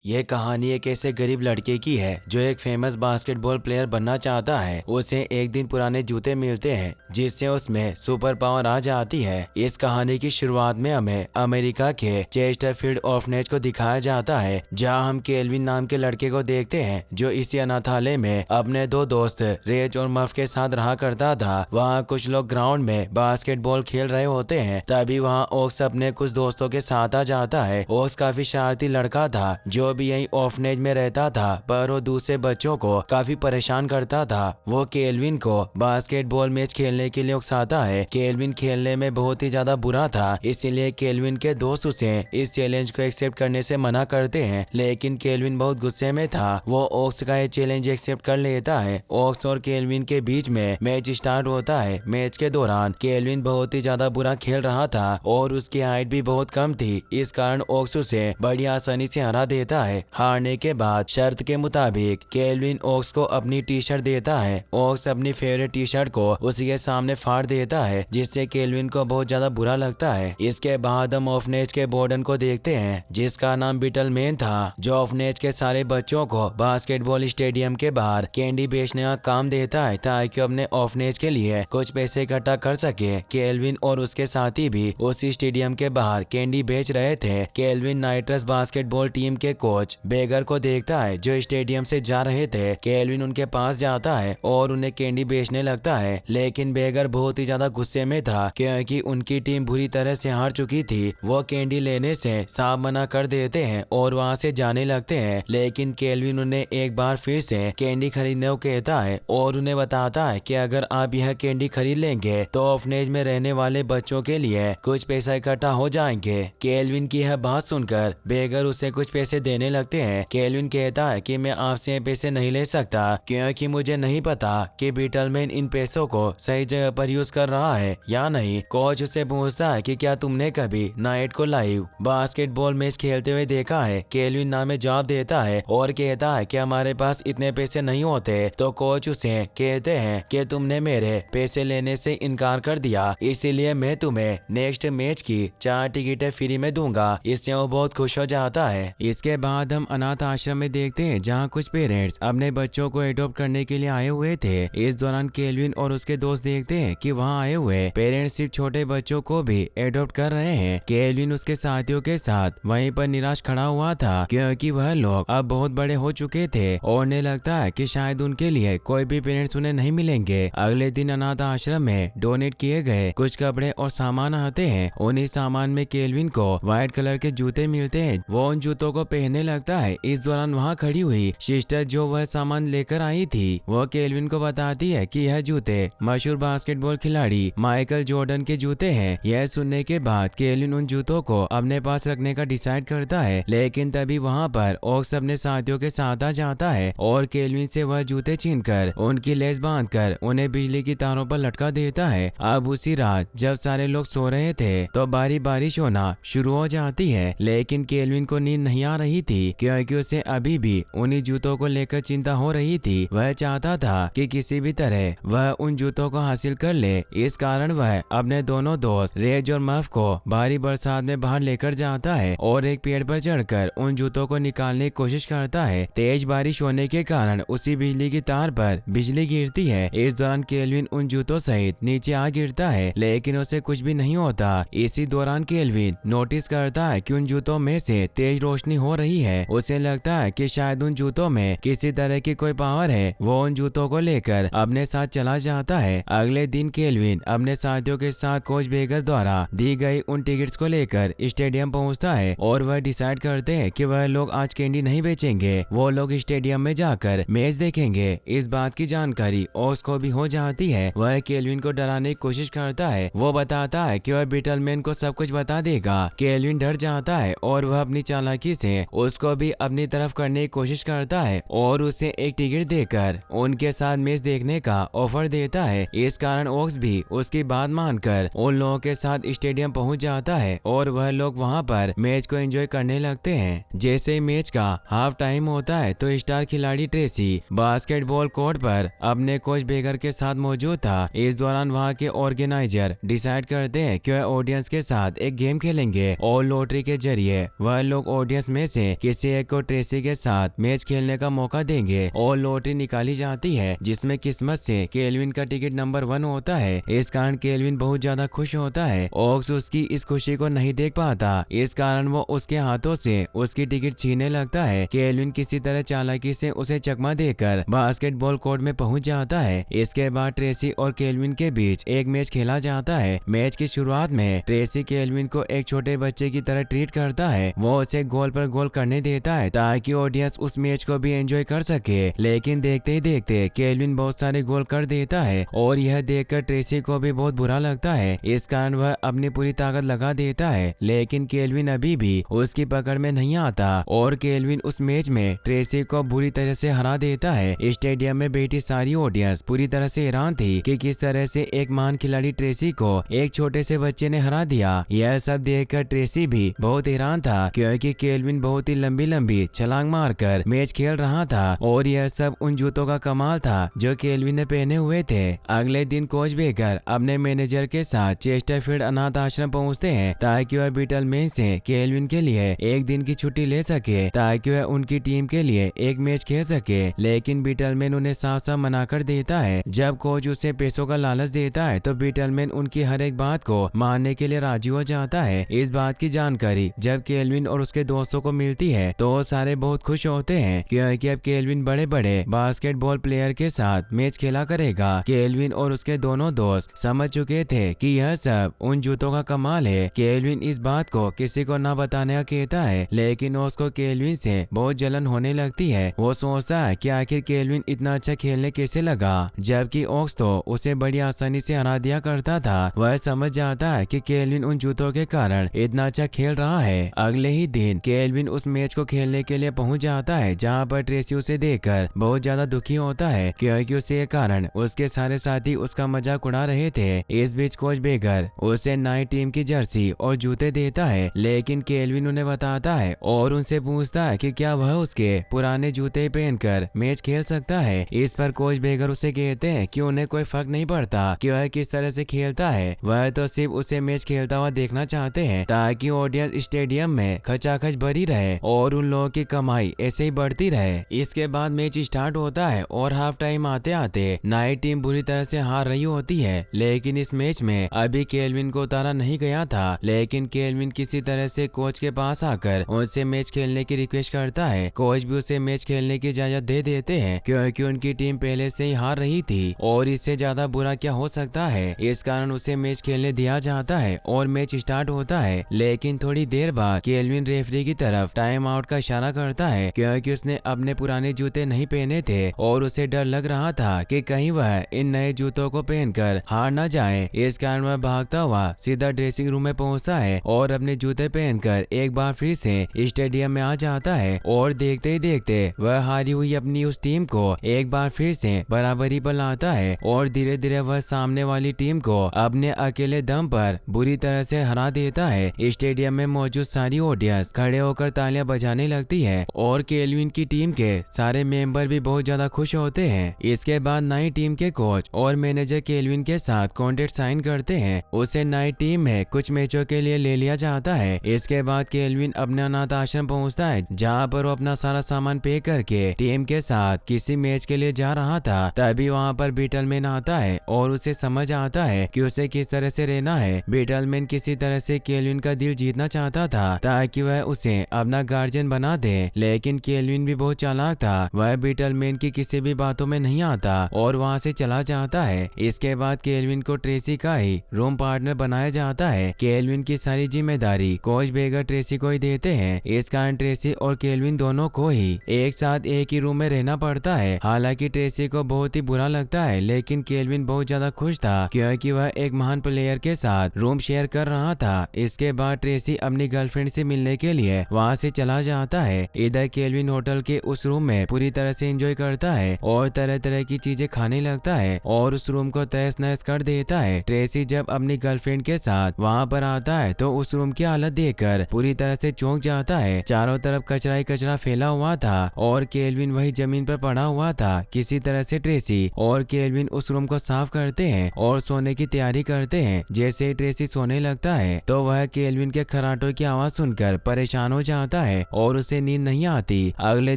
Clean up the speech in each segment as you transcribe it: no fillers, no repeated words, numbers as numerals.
ये कहानी एक ऐसे गरीब लड़के की है जो एक फेमस बास्केटबॉल प्लेयर बनना चाहता है। उसे एक दिन पुराने जूते मिलते हैं जिससे उसमें सुपर पावर आ जाती है। इस कहानी की शुरुआत में हमें अमेरिका के चेस्टरफील्ड ऑर्फनेज को दिखाया जाता है, जहां हम केल्विन नाम के लड़के को देखते हैं जो इसी अनाथालय में अपने दो दोस्त रेज और मफ के साथ रहा करता था। वहाँ कुछ लोग ग्राउंड में बास्केटबॉल खेल रहे होते हैं, तभी वहाँ ओक्स अपने कुछ दोस्तों के साथ आ जाता है। ओक्स काफी शरारती लड़का था जो भी यही ऑर्फनेज में रहता था, पर वो दूसरे बच्चों को काफी परेशान करता था। वो केल्विन को बास्केटबॉल मैच खेलने के लिए उकसाता है। केल्विन खेलने में बहुत ही ज्यादा बुरा था, इसीलिए केल्विन के दोस्त उसे इस चैलेंज को एक्सेप्ट करने से मना करते हैं, लेकिन केल्विन बहुत गुस्से में था। वो ओक्स का ये चैलेंज एक्सेप्ट कर लेता है। ओक्स और केल्विन के बीच में मैच स्टार्ट होता है। मैच के दौरान केल्विन बहुत ही ज्यादा बुरा खेल रहा था और उसकी हाइट भी बहुत कम थी, इस कारण ओक्स उसे बड़ी आसानी से हरा देता है। हारने के बाद शर्त के मुताबिक केल्विन ओक्स को अपनी टी शर्ट देता है। ओक्स अपनी फेवरेट टी शर्ट को उसी के सामने फाड़ देता है, जिससे केल्विन को बहुत ज्यादा बुरा लगता है। इसके बाद हम ऑर्फनेज के वार्डन को देखते हैं जिसका नाम बिटलमैन था, जो ऑर्फनेज के सारे बच्चों को बास्केटबॉल स्टेडियम के बाहर कैंडी बेचने का काम देता है ताकि अपने ऑर्फनेज के लिए कुछ पैसे इकट्ठा कर सके। केल्विन और उसके साथी भी उसी स्टेडियम के बाहर कैंडी बेच रहे थे। केल्विन नाइट्रस बास्केटबॉल टीम के कोच बेगर को देखता है जो स्टेडियम से जा रहे थे। केल्विन उनके पास जाता है और उन्हें कैंडी बेचने लगता है, लेकिन बेगर बहुत ही ज्यादा गुस्से में था क्योंकि उनकी टीम बुरी तरह से हार चुकी थी। वो कैंडी लेने से साफ मना कर देते हैं और वहां से जाने लगते हैं, लेकिन केल्विन उन्हें एक बार फिर से कैंडी खरीदने को कहता है और उन्हें बताता है कि अगर आप यह कैंडी खरीद लेंगे तो ऑर्फनेज में रहने वाले बच्चों के लिए कुछ पैसा इकट्ठा हो जाएंगे। केल्विन की यह बात सुनकर बेगर उसे कुछ पैसे देने लगते हैं। केल्विन कहता है कि मैं आपसे पैसे नहीं ले सकता क्योंकि मुझे नहीं पता कि बिटलमैन इन पैसों को सही जगह पर यूज कर रहा है या नहीं। कोच उसे पूछता है कि क्या तुमने कभी नाइट को लाइव बास्केटबॉल मैच खेलते हुए देखा है। केल्विन ना में जवाब देता है और कहता है कि हमारे पास इतने पैसे नहीं होते। तो कोच उसे कहते हैं कि तुमने मेरे पैसे लेने से इनकार कर दिया, इसीलिए मैं तुम्हें नेक्स्ट मैच की 4 टिकटें फ्री में दूंगा। इससे वो बहुत खुश हो जाता है। इसके बाद हम अनाथ आश्रम में देखते हैं जहाँ कुछ पेरेंट्स अपने बच्चों को एडॉप्ट करने के लिए आए हुए थे। इस दौरान केल्विन और उसके दोस्त देखते हैं कि वहाँ आए हुए पेरेंट्स सिर्फ छोटे बच्चों को भी एडॉप्ट कर रहे हैं। केल्विन उसके साथियों के साथ वहीं पर निराश खड़ा हुआ था क्योंकि वह लोग अब बहुत बड़े हो चुके थे और उन्हें लगता है कि शायद उनके लिए कोई भी पेरेंट्स उन्हें नहीं मिलेंगे। अगले दिन अनाथ आश्रम में डोनेट किए गए कुछ कपड़े और सामान आते हैं। उन्हीं सामान में केल्विन को व्हाइट कलर के जूते मिलते हैं। वो उन जूतों को पहनने लगता है। इस दौरान वहाँ खड़ी हुई सिस्टर जो वह सामान लेकर आई थी, वो केल्विन को बताती है कि यह जूते मशहूर बास्केटबॉल खिलाड़ी माइकल जॉर्डन के जूते हैं। यह सुनने के बाद केल्विन उन जूतों को अपने पास रखने का डिसाइड करता है, लेकिन तभी वहाँ पर ओक्स अपने साथियों के साथ आ जाता है और केल्विन से वह जूते छीनकर उनकी लेस बांधकर उन्हें बिजली की तारों पर लटका देता है। अब उसी रात जब सारे लोग सो रहे थे तो बारी बारिश होना शुरू हो जाती है, लेकिन केल्विन को नींद नहीं आ रही थी क्योंकि उसे अभी भी उन्हीं जूतों को लेकर चिंता हो रही थी। वह चाहता था कि किसी भी तरह वह उन जूतों को हासिल कर ले। इस कारण वह अपने दोनों दोस्त रेज और मफ को भारी बरसात में बाहर लेकर जाता है और एक पेड़ पर चढ़कर उन जूतों को निकालने की कोशिश करता है। तेज बारिश होने के कारण उसी बिजली की तार पर बिजली गिरती है। इस दौरान केल्विन उन जूतों सहित नीचे आ गिरता है, लेकिन उसे कुछ भी नहीं होता। इसी दौरान केल्विन नोटिस करता है कि उन जूतों में से तेज रोशनी हो रही है। उसे लगता है कि शायद उन जूतों में किसी तरह की कोई पावर है। वो उन जूतों को लेकर अपने साथ चला जाता है। अगले दिन केल्विन अपने साथियों के साथ कोच बेगर द्वारा दी गई उन टिकट्स को लेकर स्टेडियम पहुंचता है और वह डिसाइड करते हैं कि वह लोग आज कैंडी नहीं बेचेंगे, वो लोग स्टेडियम में जाकर मैच देखेंगे। इस बात की जानकारी ओक्स को भी हो जाती है। वह केल्विन को डराने की कोशिश करता है। वो बताता है कि वह बिटलमैन को सब कुछ बता देगा। केल्विन डर जाता है और वह अपनी चालाकी से उसको भी अपनी तरफ करने की कोशिश करता है और उसे एक टिकट देकर उनके साथ मैच देखने का ऑफर देता है। इस कारण ओक्स भी उसकी बात मानकर उन लोगों के साथ स्टेडियम पहुंच जाता है और वह लोग वहां पर मैच को एंजॉय करने लगते हैं। जैसे ही मैच का हाफ टाइम होता है तो स्टार खिलाड़ी ट्रेसी बास्केटबॉल कोर्ट पर अपने कोच बेगर के साथ मौजूद था। इस दौरान वहां के ऑर्गेनाइजर डिसाइड करते हैं कि वह ऑडियंस के साथ एक गेम खेलेंगे और लॉटरी के जरिए वह लोग ऑडियंस में से में किसी एक को ट्रेसी के साथ मैच खेलने का मौका देंगे और लॉटरी निकाली जाती है जिसमें किस्मत से केल्विन का टिकट नंबर 1 होता है। इस कारण केल्विन बहुत ज्यादा खुश होता है। ऑक्स उसकी इस खुशी को नहीं देख पाता, इस कारण वो उसके हाथों से उसकी टिकट छीनने लगता है। केल्विन किसी तरह चालाकी से उसे चकमा देकर बास्केटबॉल कोर्ट में पहुंच जाता है। इसके बाद ट्रेसी और केल्विन के बीच एक मैच खेला जाता है। मैच की शुरुआत में ट्रेसी केल्विन को एक छोटे बच्चे की तरह ट्रीट करता है। वो उसे गोल पर गोल करने देता है ताकि ऑडियंस उस मैच को भी एंजॉय कर सके। लेकिन देखते ही देखते केल्विन बहुत सारे गोल कर देता है और यह देखकर ट्रेसी को भी बहुत बुरा लगता है। इस कारण वह अपनी पूरी ताकत लगा देता है, लेकिन केल्विन अभी भी उसकी पकड़ में नहीं आता और केल्विन उस मैच में ट्रेसी को बुरी तरह से हरा देता है। स्टेडियम में बैठी सारी ऑडियंस पूरी तरह से हैरान थी कि किस तरह से एक महान खिलाड़ी ट्रेसी को एक छोटे से बच्चे ने हरा दिया। यह सब देखकर ट्रेसी भी बहुत हैरान था क्योंकि केल्विन बहुत ही लंबी लंबी छलांग मारकर मैच खेल रहा था और यह सब उन जूतों का कमाल था जो केल्विन ने पहने हुए थे। अगले दिन कोच बेकर अपने मैनेजर के साथ चेस्टरफील्ड अनाथ आश्रम पहुँचते हैं ताकि वह बीटलमैन से केल्विन के लिए एक दिन की छुट्टी ले सके ताकि वह उनकी टीम के लिए एक मैच खेल सके। लेकिन बीटलमैन उन्हें साफ साफ मना कर देता है। जब कोच उसे पैसों का लालच देता है तो बीटलमैन उनकी हर एक बात को मानने के लिए राजी हो जाता है। इस बात की जानकारी जब केल्विन और उसके दोस्तों को मिलती है तो सारे बहुत खुश होते हैं क्योंकि अब केल्विन बड़े बड़े बास्केटबॉल प्लेयर के साथ मैच खेला करेगा। केल्विन और उसके दोनों दोस्त समझ चुके थे कि यह सब उन जूतों का कमाल है। केल्विन इस बात को किसी को न बताने का कहता है, लेकिन उसको केल्विन से बहुत जलन होने लगती है। वो सोचता है कि आखिर केल्विन इतना अच्छा खेलने कैसे लगा, जबकि ऑक्स तो उसे बड़ी आसानी से हरा दिया करता था। वह समझ जाता है कि केल्विन उन जूतों के कारण इतना अच्छा खेल रहा है। अगले ही दिन केल्विन उस मैच को खेलने के लिए पहुंच जाता है जहां पर ट्रेसी उसे देखकर बहुत ज्यादा दुखी होता है क्योंकि उसके कारण उसके सारे साथी उसका मजाक उड़ा रहे थे। इस बीच कोच बेगर उसे नई टीम की जर्सी और जूते देता है, लेकिन केल्विन उन्हें बताता है और उनसे पूछता है कि क्या वह उसके पुराने जूते पहनकर मैच खेल सकता है। इस पर कोच बेगर उसे कहते हैं कि उन्हें कोई फर्क नहीं पड़ता कि वह किस तरह से खेलता है, वह तो सिर्फ उसे मैच खेलता हुआ देखना चाहते हैं ताकि ऑडियंस स्टेडियम में खचाखच भरी रहे और उन लोगों की कमाई ऐसे ही बढ़ती रहे। इसके बाद मैच स्टार्ट होता है और हाफ टाइम आते आते नई टीम बुरी तरह से हार रही होती है। लेकिन इस मैच में अभी केल्विन को उतारा नहीं गया था, लेकिन केल्विन किसी तरह से कोच के पास आकर उनसे मैच खेलने की रिक्वेस्ट करता है। कोच भी उसे मैच खेलने की इजाजत दे देते हैं क्योंकि उनकी टीम पहले से ही हार रही थी और इससे ज्यादा बुरा क्या हो सकता है। इस कारण उसे मैच खेलने दिया जाता है और मैच स्टार्ट होता है। लेकिन थोड़ी देर बाद केल्विन रेफरी की तरफ टाइम आउट का इशारा करता है क्योंकि उसने अपने पुराने जूते नहीं पहने थे और उसे डर लग रहा था कि कहीं वह इन नए जूतों को पहनकर हार न जाए। इस कारण वह भागता हुआ सीधा ड्रेसिंग रूम में पहुंचता है और अपने जूते पहनकर एक बार फिर से स्टेडियम में आ जाता है और देखते ही देखते वह हारी हुई अपनी उस टीम को एक बार फिर से बराबरी पर लाता है और धीरे धीरे वह सामने वाली टीम को अपने अकेले दम पर बुरी तरह से हरा देता है। स्टेडियम में मौजूद सारी ऑडियंस खड़े होकर तालियां बजाने लगती है और केल्विन की टीम के सारे मेंबर भी बहुत ज्यादा खुश होते हैं। इसके बाद नई टीम के कोच और मैनेजर केल्विन के साथ कॉन्ट्रैक्ट साइन करते हैं। उसे नई टीम में कुछ मैचों के लिए ले लिया जाता है। इसके बाद केल्विन अपने अनाथ आश्रम पहुंचता है जहां पर वो अपना सारा सामान पे करके टीम के साथ किसी मैच के लिए जा रहा था। तभी वहां पर बीटलमैन आता है और उसे समझ आता है कि उसे किस तरह से रहना है। बीटलमैन किसी तरह से केल्विन का दिल जीतना चाहता था ताकि वह उसे अपना गार्जियन बना दे, लेकिन केल्विन भी बहुत चालाक था। वह बीटलमैन की किसी भी बातों में नहीं आता और वहां से चला जाता है। इसके बाद केल्विन को ट्रेसी का ही रूम पार्टनर बनाया जाता है। केल्विन की सारी जिम्मेदारी कोच बेगर ट्रेसी को ही देते हैं। इस कारण ट्रेसी और केल्विन दोनों को ही एक साथ एक ही रूम में रहना पड़ता है। हालांकि ट्रेसी को बहुत ही बुरा लगता है, लेकिन केल्विन बहुत ज्यादा खुश था क्योंकि वह एक महान प्लेयर के साथ रूम शेयर कर रहा था। इसके बाद ट्रेसी अपनी गर्लफ्रेंड से मिलने के लिए वहां से चला जाता है। इधर केल्विन होटल के उस रूम में पूरी तरह से एंजॉय करता है और तरह तरह की चीजें खाने लगता है और उस रूम को तहस नहस कर देता है। ट्रेसी जब अपनी गर्लफ्रेंड के साथ वहां पर आता है तो उस रूम की हालत देखकर पूरी तरह से चौंक जाता है। चारों तरफ कचरा ही कचरा फैला हुआ था और केल्विन वही जमीन पर पड़ा हुआ था। किसी तरह से ट्रेसी और केल्विन उस रूम को साफ करते हैं और सोने की तैयारी करते हैं। जैसे ही ट्रेसी सोने लगता है तो वह केल्विन के खराटों की आवाज सुनकर परेशान हो जाता होता है और उसे नींद नहीं आती। अगले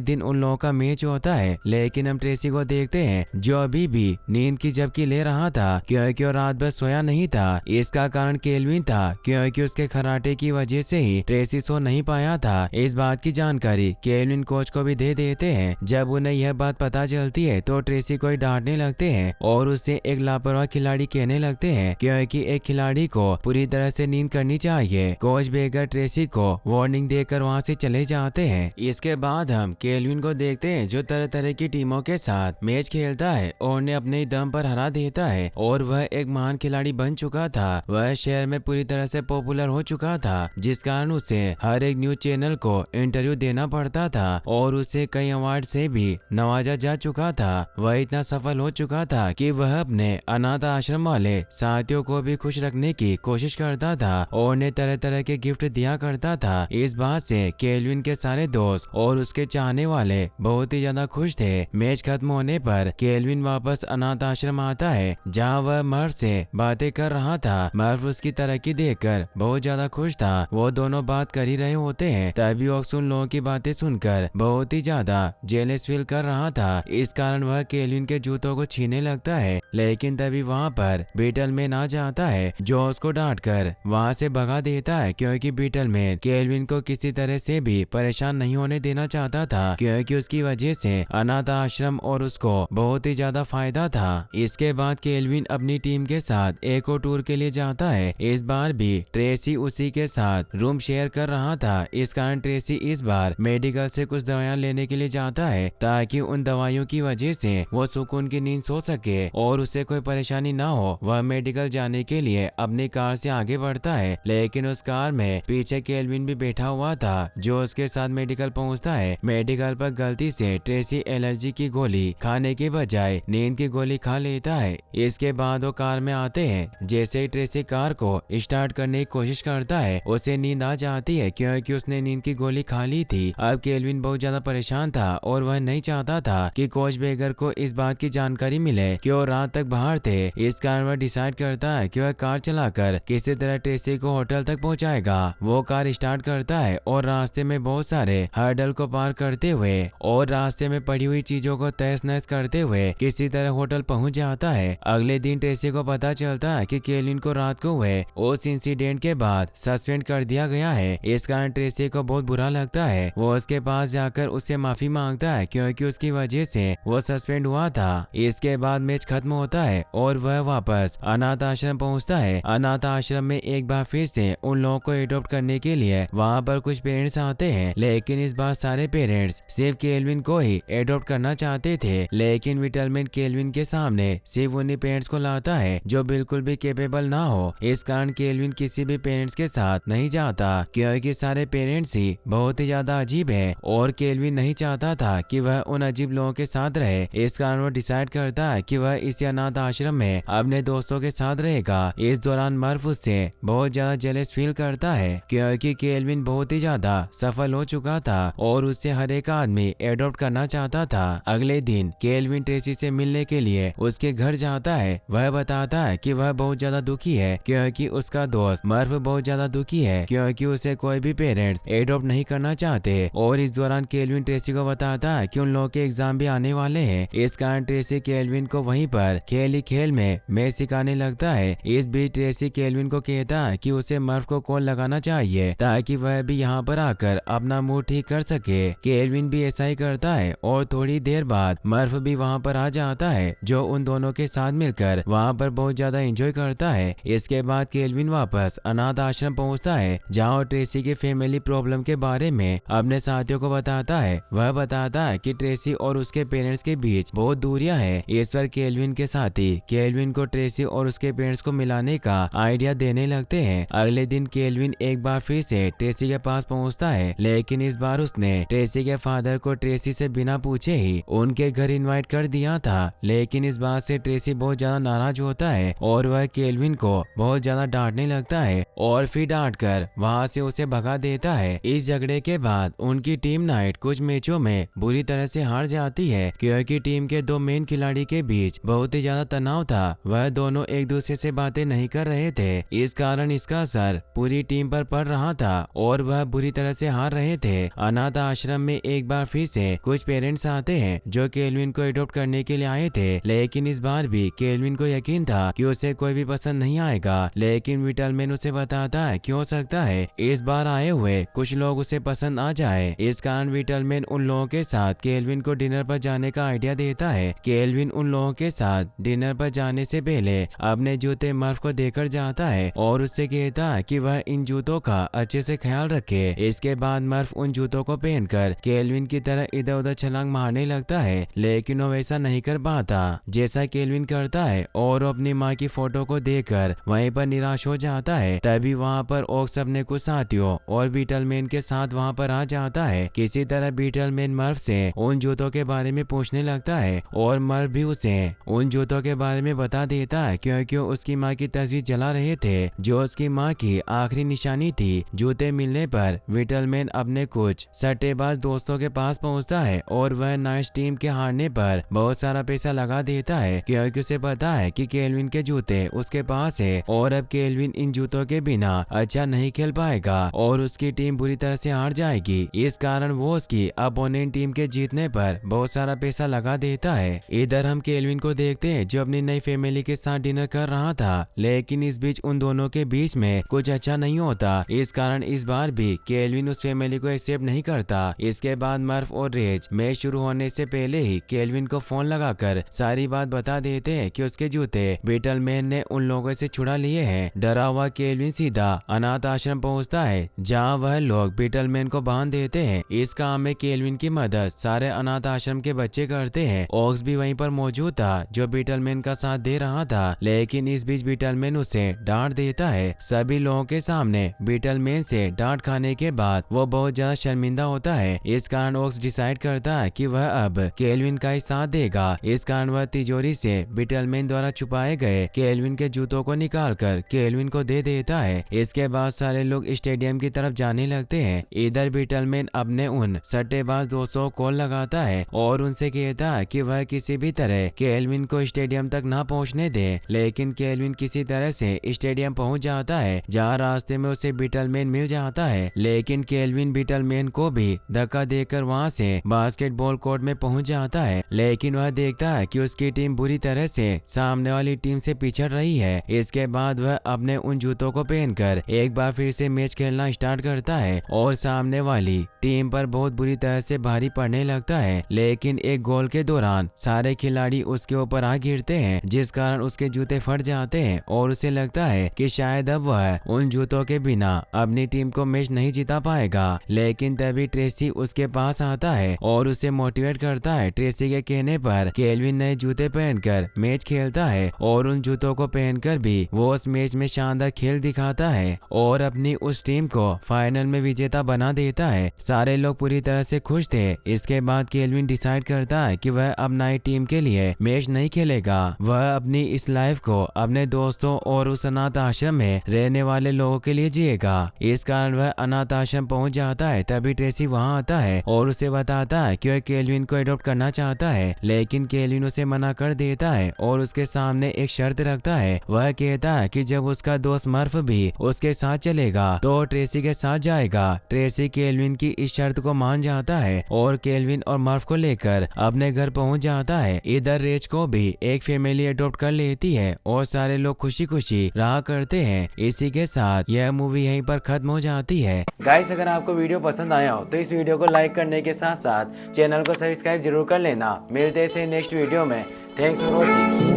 दिन उन लोगों का मैच होता है, लेकिन हम ट्रेसी को देखते हैं जो अभी भी नींद की झपकी ले रहा था क्योंकि वो रात भर सोया नहीं था। इसका कारण केल्विन था क्योंकि उसके खराटे की वजह से ही ट्रेसी सो नहीं पाया था। इस बात की जानकारी केल्विन कोच को भी दे देते हैं। जब उन्हें यह बात पता चलती है तो ट्रेसी को डांटने लगते हैं और उससे एक लापरवाह खिलाड़ी कहने लगते हैं क्योंकि एक खिलाड़ी को पूरी तरह से नींद करनी चाहिए। कोच बेगर ट्रेसी को वार्निंग देकर वहां से चले जाते हैं। इसके बाद हम केल्विन को देखते हैं जो तरह तरह की टीमों के साथ मैच खेलता है और उन्हें अपने दम पर हरा देता है और वह एक महान खिलाड़ी बन चुका था। वह शहर में पूरी तरह से पॉपुलर हो चुका था, जिस कारण उसे हर एक न्यूज चैनल को इंटरव्यू देना पड़ता था और उसे कई अवार्ड से भी नवाजा जा चुका था। वह इतना सफल हो चुका था कि वह अपने अनाथ आश्रम वाले साथियों को भी खुश रखने की कोशिश करता था और उन्हें तरह तरह के गिफ्ट दिया करता था। इस बात से केल्विन के सारे दोस्त और उसके चाहने वाले बहुत ही ज्यादा खुश थे। मैच खत्म होने पर केल्विन वापस अनाथ आश्रम आता है जहाँ वह मर्फ से बातें कर रहा था। मर्फ उसकी तरक्की देखकर बहुत ज्यादा खुश था। वो दोनों बात कर ही रहे होते हैं तभी ओक्स उन लोगों की बातें सुनकर बहुत ही ज्यादा जेलस फील कर रहा था। इस कारण वह केल्विन के जूतों को छीनने लगता है, लेकिन तभी वहाँ पर बीटलमैन आ जाता है जो उसको डांट कर वहाँ से भगा देता है क्योंकि बीटलमैन केल्विन को किसी तरह से भी परेशान नहीं होने देना चाहता था क्योंकि उसकी वजह से अनाथ आश्रम और उसको बहुत ही ज्यादा फायदा था। इसके बाद केल्विन अपनी टीम के साथ एक और टूर के लिए जाता है। इस बार भी ट्रेसी उसी के साथ रूम शेयर कर रहा था। इस कारण ट्रेसी इस बार मेडिकल से कुछ दवाइयां लेने के लिए जाता है ताकि उन दवाइयों की वजह से वो सुकून की नींद सो सके और उसे कोई परेशानी ना हो। वह मेडिकल जाने के लिए अपनी कार से आगे बढ़ता है, लेकिन उस कार में पीछे केल्विन भी बैठा हुआ था जो उसके साथ मेडिकल पहुंचता है। मेडिकल पर गलती से ट्रेसी एलर्जी की गोली खाने के बजाय नींद की गोली खा लेता है। इसके बाद वो कार में आते हैं। जैसे ही ट्रेसी कार को स्टार्ट करने की कोशिश करता है उसे नींद आ जाती है क्योंकि उसने नींद की गोली खा ली थी। अब केल्विन बहुत ज्यादा परेशान था और वह नहीं चाहता था कि कोच बेगर को इस बात की जानकारी मिले कि वो रात तक बाहर थे। इस कारण वह डिसाइड करता है कि वह कार चलाकर किसी तरह ट्रेसी को होटल तक पहुंचाएगा। वो कार स्टार्ट करता है और रास्ते में बहुत सारे हर्डल को पार करते हुए और रास्ते में पड़ी हुई चीजों को तहस नहस करते हुए किसी तरह होटल पहुंच जाता है। अगले दिन ट्रेसी को पता चलता है कि केल्विन को रात को हुए उस इंसिडेंट के बाद सस्पेंड कर दिया गया है। इस कारण ट्रेसी को बहुत बुरा लगता है। वो उसके पास जाकर उससे माफी मांगता है क्योंकि उसकी वजह से वो सस्पेंड हुआ था। इसके बाद मैच खत्म होता है और वह वापस अनाथ आश्रम पहुंचता है। अनाथ आश्रम में एक बार फिर से उन लोगों को एडॉप्ट करने के लिए वहाँ पर कुछ पेरेंट्स आते हैं, लेकिन इस बार सारे पेरेंट्स सिर्फ केल्विन को ही एडॉप्ट करना चाहते थे। लेकिन बीटलमैन केल्विन के सामने सिर्फ उन्हीं पेरेंट्स को लाता है जो बिल्कुल भी कैपेबल ना हो। इस कारण केल्विन किसी भी पेरेंट्स के साथ नहीं जाता क्योंकि सारे पेरेंट्स ही बहुत ही ज्यादा अजीब है और केल्विन नहीं चाहता था कि वह उन अजीब लोगों के साथ रहे। इस कारण वो डिसाइड करता है कि वह इसी अनाथ आश्रम में अपने दोस्तों के साथ रहेगा। इस दौरान मर्फ उससे बहुत ज्यादा जेलस फील करता है क्योंकि केल्विन बहुत ही ज्यादा सफल हो चुका था और उससे हर एक आदमी एडॉप्ट करना चाहता था। अगले दिन केल्विन ट्रेसी से मिलने के लिए उसके घर जाता है। वह बताता है कि वह बहुत ज्यादा दुखी है क्योंकि उसका दोस्त मर्फ बहुत ज्यादा दुखी है क्योंकि उसे कोई भी पेरेंट्स एडॉप्ट नहीं करना चाहते। और इस दौरान केल्विन ट्रेसी को बताता है कि उन लोगों के एग्जाम भी आने वाले हैं। इस कारण ट्रेसी केल्विन को वहीं पर खेल ही खेल में मैच सिखाने लगता है। इस बीच ट्रेसी केल्विन को कहता है कि उसे मर्फ को कॉल लगाना चाहिए ताकि वह भी यहाँ पर आकर अपना मूड ठीक कर सके। केल्विन भी ऐसा ही करता है और थोड़ी देर बाद मर्फ भी वहाँ पर आ जाता है जो उन दोनों के साथ मिलकर वहाँ पर बहुत ज्यादा एंजॉय करता है। इसके बाद केल्विन वापस अनाथ आश्रम पहुँचता है जहाँ ट्रेसी के फैमिली प्रॉब्लम के बारे में अपने साथियों को बताता है। वह बताता है कि ट्रेसी और उसके पेरेंट्स के बीच बहुत दूरियां हैं। इस पर केल्विन के साथी केल्विन को ट्रेसी और उसके पेरेंट्स को मिलाने का आइडिया देने लगते हैं। अगले दिन केल्विन एक बार फिर से ट्रेसी के पास पहुंचता है, लेकिन इस बार उसने ट्रेसी के फादर को ट्रेसी से बिना पूछे ही उनके घर इनवाइट कर दिया था। लेकिन इस बात से ट्रेसी बहुत ज्यादा नाराज होता है और वह केल्विन को बहुत ज्यादा डांटने लगता है और फिर डांट कर वहाँ से उसे भगा देता है। इस झगड़े के बाद उनकी टीम नाइट कुछ मैचों में बुरी तरह से हार जाती है क्योंकि टीम के दो मेन खिलाड़ी के बीच बहुत ही ज्यादा तनाव था। वह दोनों एक दूसरे से बातें नहीं कर रहे थे। इस कारण इसका असर पूरी टीम पर पड़ रहा था और वह बुरी तरह से हार रहे थे। अनाथ आश्रम में एक बार फिर से कुछ पेरेंट्स आते हैं जो केल्विन को एडॉप्ट करने के लिए आए थे, लेकिन इस बार भी केल्विन को यकीन था कि उसे कोई भी पसंद नहीं आएगा। लेकिन विटलमैन उसे बताता है कि हो सकता है इस बार आए हुए कुछ लोग उसे पसंद आ जाए। इस कारण विटलमैन उन लोगों के साथ केल्विन को डिनर पर जाने का आइडिया देता है। केल्विन उन लोगों के साथ डिनर पर जाने से पहले अपने जूते मर्फ को देकर जाता है और उससे कहता है कि वह इन जूतों का अच्छे से ख्याल रखे। इसके बाद मर्फ उन जूतों को पहनकर केल्विन की तरह इधर उधर छलांग मारने लगता है, लेकिन वो वैसा नहीं कर पाता जैसा केल्विन करता है और वो अपनी माँ की फोटो को देखकर वहीं पर निराश हो जाता है। तभी वहाँ पर ओक्स अपने कुछ साथियों और बीटलमैन के साथ वहाँ पर आ जाता है। किसी तरह बीटलमैन मर्फ से उन जूतों के बारे में पूछने लगता है और मर्फ भी उसे उन जूतों के बारे में बता देता है, क्योंकि उसकी माँ की तस्वीर जला रहे थे जो उसकी माँ की आखिरी निशानी थी। जूते मिलने पर बीटलमैन अपने कुछ सट्टेबाज दोस्तों के पास पहुंचता है और वह नाइट्स टीम के हारने पर बहुत सारा पैसा लगा देता है, क्योंकि उसे पता है कि केल्विन के जूते उसके पास है और अब केल्विन इन जूतों के बिना अच्छा नहीं खेल पाएगा और उसकी टीम बुरी तरह से हार जाएगी। इस कारण वो उसकी अपोनेंट टीम के जीतने पर बहुत सारा पैसा लगा देता है। इधर हम केल्विन को देखते हैं जो अपनी नई फैमिली के साथ डिनर कर रहा था, लेकिन इस बीच उन दोनों के बीच में कुछ अच्छा नहीं होता। इस कारण इस बार भी केल्विन उस फैमिली को एक्सेप्ट नहीं करता। इसके बाद मर्फ और रेज मैच शुरू होने से पहले ही केल्विन को फोन लगाकर सारी बात बता देते हैं कि उसके जूते बीटलमैन ने उन लोगों से छुड़ा लिए हैं। डरा हुआ केल्विन सीधा अनाथ आश्रम पहुंचता है जहां वह लोग बीटलमैन को बांध देते हैं। इस काम में केल्विन की मदद सारे अनाथ आश्रम के बच्चे करते हैं। ओक्स भी वहीं पर मौजूद था जो बीटलमैन का साथ दे रहा था, लेकिन इस बीच बीटलमैन उसे डांट देता है। सभी लोगों के सामने बीटलमैन से डांट खाने के बाद वो बहुत ज्यादा शर्मिंदा होता है। इस कारण ओक्स डिसाइड करता है कि वह अब केल्विन का ही साथ देगा। इस कारण वह तिजोरी से बीटलमैन द्वारा छुपाए गए केल्विन के जूतों को निकालकर केल्विन को दे देता है। इसके बाद सारे लोग स्टेडियम की तरफ जाने लगते हैं। इधर बीटलमैन अपने उन सट्टेबाज दोस्तों को कॉल लगाता है और उनसे कहता है कि वह किसी भी तरह केल्विन को स्टेडियम तक ना पहुंचने दे, लेकिन केल्विन किसी तरह से स्टेडियम पहुंच जाता है जहां रास्ते में उसे बीटलमैन मिल जाता है। लेकिन केल्विन बीटलमैन को भी धक्का देकर वहां से बास्केटबॉल कोर्ट में पहुंच जाता है, लेकिन वह देखता है कि उसकी टीम बुरी तरह से सामने वाली टीम से पिछड़ रही है। इसके बाद वह अपने उन जूतों को पहनकर एक बार फिर से मैच खेलना स्टार्ट करता है और सामने वाली टीम पर बहुत बुरी तरह से भारी पड़ने लगता है। लेकिन एक गोल के दौरान सारे खिलाड़ी उसके ऊपर आ गिरते हैं, जिस कारण उसके जूते फट जाते हैं और उसे लगता है कि शायद अब वह उन जूतों के बिना अपनी टीम को मैच नहीं जीता पाएगा। लेकिन तभी ट्रेसी उसके पास आता है और उसे मोटिवेट करता है। ट्रेसी के कहने पर केल्विन नए जूते पहनकर मैच खेलता है और उन जूतों को पहनकर भी वो उस मैच में शानदार खेल दिखाता है और अपनी उस टीम को फाइनल में विजेता बना देता है। सारे लोग पूरी तरह से खुश थे। इसके बाद केल्विन डिसाइड करता है कि वह अब नई टीम के लिए मैच नहीं खेलेगा। वह अपनी इस लाइफ को अपने दोस्तों और उस अनाथ आश्रम में रहने वाले लोगों के लिए जिएगा। इस कारण वह अनाथ आश्रम पहुंच जाता है। तभी ट्रेसी वहां आता है और उसे बताता है कि वह केल्विन को एडॉप्ट करना चाहता है, लेकिन केल्विन उसे मना कर देता है और उसके सामने एक शर्त रखता है। वह कहता है कि जब उसका दोस्त मर्फ भी उसके साथ चलेगा तो ट्रेसी के साथ जाएगा। ट्रेसी केल्विन की इस शर्त को मान जाता है और केल्विन और मर्फ को लेकर अपने घर पहुंच जाता है। इधर रेज को भी एक फैमिली एडॉप्ट कर लेती है और सारे लोग खुशी खुशी रहा करते हैं। इसी के साथ यह मूवी यहीं पर खत्म हो जाती है। गाइस, अगर आपको वीडियो पसंद आया हो तो इस वीडियो को लाइक करने के साथ साथ चैनल को सब्सक्राइब जरूर कर लेना। मिलते हैं नेक्स्ट वीडियो में। Thanks for watching.